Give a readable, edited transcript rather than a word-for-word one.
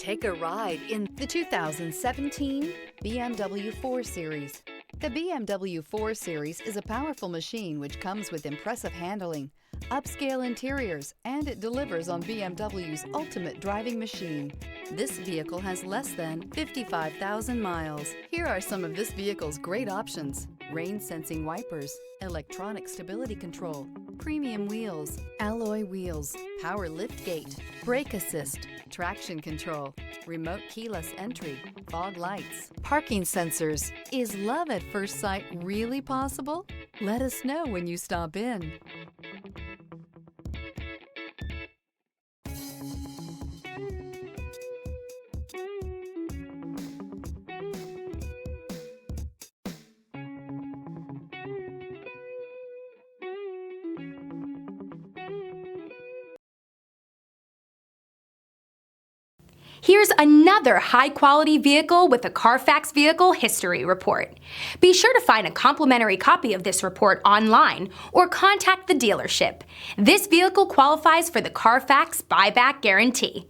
Take a ride in the 2017 BMW 4 Series. The BMW 4 Series is a powerful machine which comes with impressive handling, upscale interiors, and it delivers on BMW's ultimate driving machine. This vehicle has less than 55,000 miles. Here are some of this vehicle's great options: rain-sensing wipers, electronic stability control, premium wheels, alloy wheels, power liftgate, brake assist, traction control, remote keyless entry, fog lights, parking sensors. Is love at first sight really possible? Let us know when you stop in. Here's another high-quality vehicle with a CARFAX Vehicle History Report. Be sure to find a complimentary copy of this report online or contact the dealership. This vehicle qualifies for the CARFAX Buyback Guarantee.